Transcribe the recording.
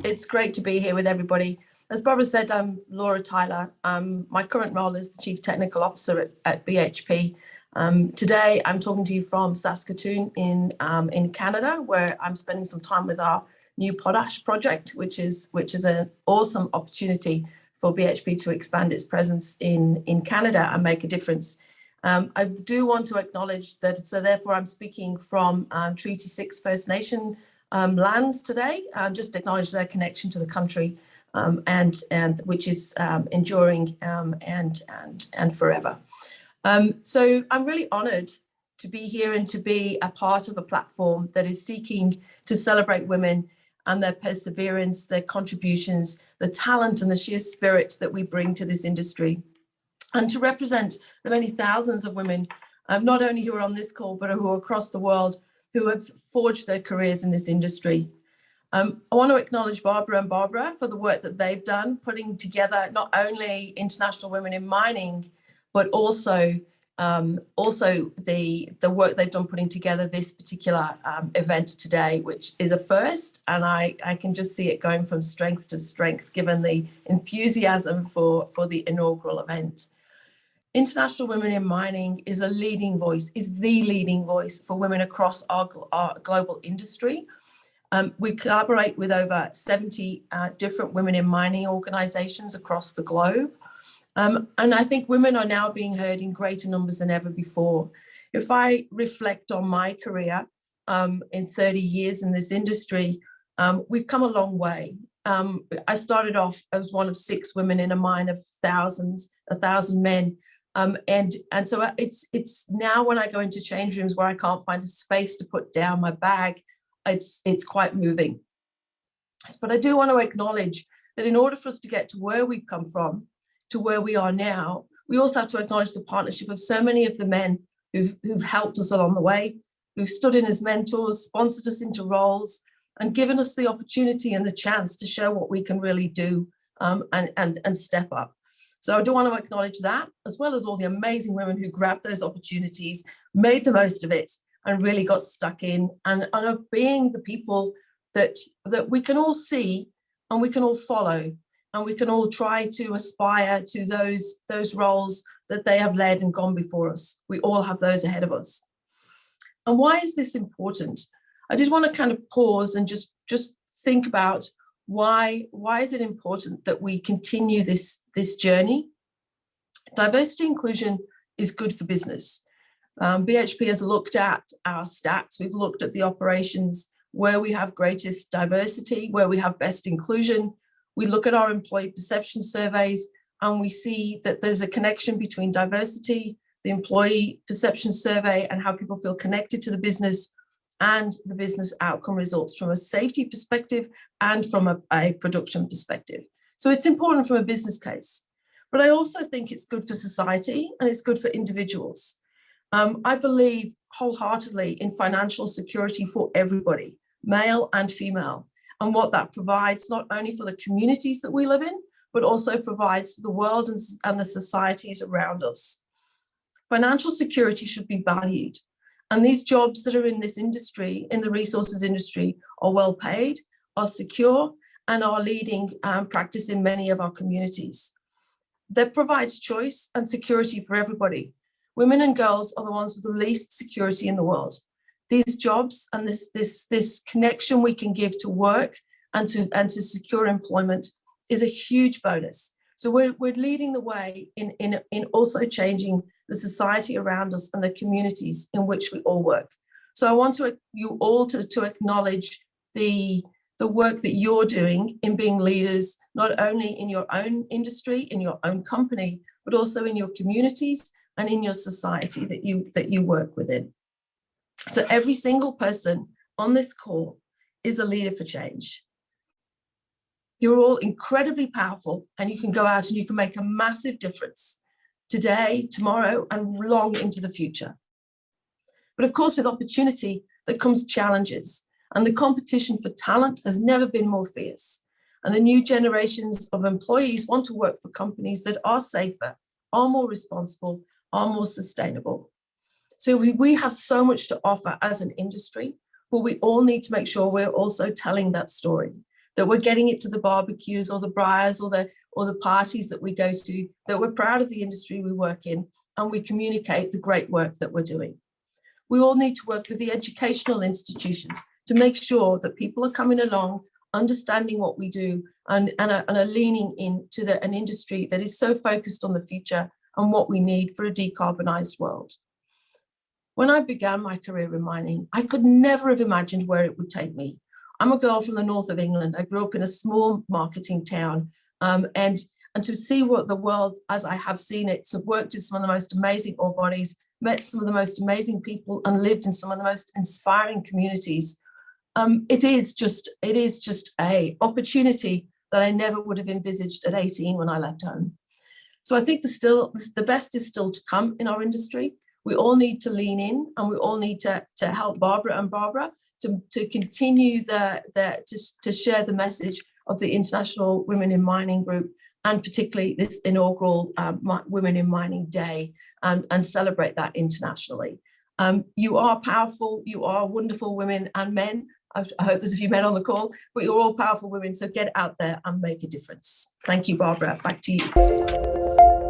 It's great to be here with everybody. As Barbara said, I'm Laura Tyler. My current role is the Chief Technical Officer at BHP. Today, I'm talking to you from Saskatoon in Canada, where I'm spending some time with our new potash project, which is an awesome opportunity for BHP to expand its presence in Canada and make a difference. I do want to acknowledge that, so therefore I'm speaking from Treaty 6 First Nation lands today, and just acknowledge their connection to the country, and which is enduring and forever. So I'm really honoured to be here and to be a part of a platform that is seeking to celebrate women and their perseverance, their contributions, the talent and the sheer spirit that we bring to this industry, and to represent the many thousands of women, not only who are on this call, but who are across the world, who have forged their careers in this industry. I want to acknowledge Barbara and Barbara for the work that they've done, putting together not only International Women in Mining, but also the work they've done putting together this particular event today, which is a first, and I can just see it going from strength to strength, given the enthusiasm for the inaugural event. International Women in Mining is the leading voice for women across our global industry. We collaborate with over 70 different women in mining organisations across the globe. And I think women are now being heard in greater numbers than ever before. If I reflect on my career in 30 years in this industry, we've come a long way. I started off as one of 6 women in a mine of 1,000 men. And so it's now when I go into change rooms where I can't find a space to put down my bag, it's quite moving. But I do want to acknowledge that in order for us to get to where we've come from, to where we are now, we also have to acknowledge the partnership of so many of the men who've helped us along the way, who've stood in as mentors, sponsored us into roles, and given us the opportunity and the chance to show what we can really do and step up. So I do want to acknowledge that, as well as all the amazing women who grabbed those opportunities, made the most of it, and really got stuck in, and are being the people that we can all see and we can all follow, and we can all try to aspire to those roles that they have led and gone before us. We all have those ahead of us. And why is this important? I did want to kind of pause and just think about why is it important that we continue this journey? Diversity inclusion is good for business. BHP has looked at our stats. We've looked at the operations where we have greatest diversity, where we have best inclusion. We look at our employee perception surveys, and we see that there's a connection between diversity, the employee perception survey, and how people feel connected to the business, and the business outcome results from a safety perspective and from a production perspective. So it's important from a business case. But I also think it's good for society and it's good for individuals. I believe wholeheartedly in financial security for everybody, male and female, and what that provides not only for the communities that we live in, but also provides for the world and the societies around us. Financial security should be valued. And these jobs that are in this industry, in the resources industry, are well paid, are secure, and are leading practice in many of our communities. That provides choice and security for everybody. Women and girls are the ones with the least security in the world. These jobs and this connection we can give to work and to secure employment is a huge bonus. So we're leading the way in also changing the society around us and the communities in which we all work. So I want you all to acknowledge the work that you're doing in being leaders, not only in your own industry, in your own company, but also in your communities and in your society that you work within. So every single person on this call is a leader for change. You're all incredibly powerful, and you can go out and you can make a massive difference today, tomorrow, and long into the future. But of course, with opportunity, there comes challenges, and the competition for talent has never been more fierce. And the new generations of employees want to work for companies that are safer, are more responsible, are more sustainable. So we have so much to offer as an industry. but we all need to make sure we're also telling that story, that we're getting it to the barbecues or the briars or the parties that we go to, that we're proud of the industry we work in, and we communicate the great work that we're doing. We all need to work with the educational institutions to make sure that people are coming along, understanding what we do, and are leaning into an industry that is so focused on the future and what we need for a decarbonised world. When I began my career in mining, I could never have imagined where it would take me. I'm a girl from the north of England. I grew up in a small marketing town, and to see what the world as I have seen it, so worked in some of the most amazing ore bodies, met some of the most amazing people, and lived in some of the most inspiring communities. It is just a opportunity that I never would have envisaged at 18 when I left home. So I think the best is still to come in our industry. We all need to lean in, and we all need to help Barbara to continue to share the message of the International Women in Mining Group, and particularly this inaugural Women in Mining Day, and celebrate that internationally. You are powerful, you are wonderful women and men. I hope there's a few men on the call, but you're all powerful women, so get out there and make a difference. Thank you, Barbara. Back to you.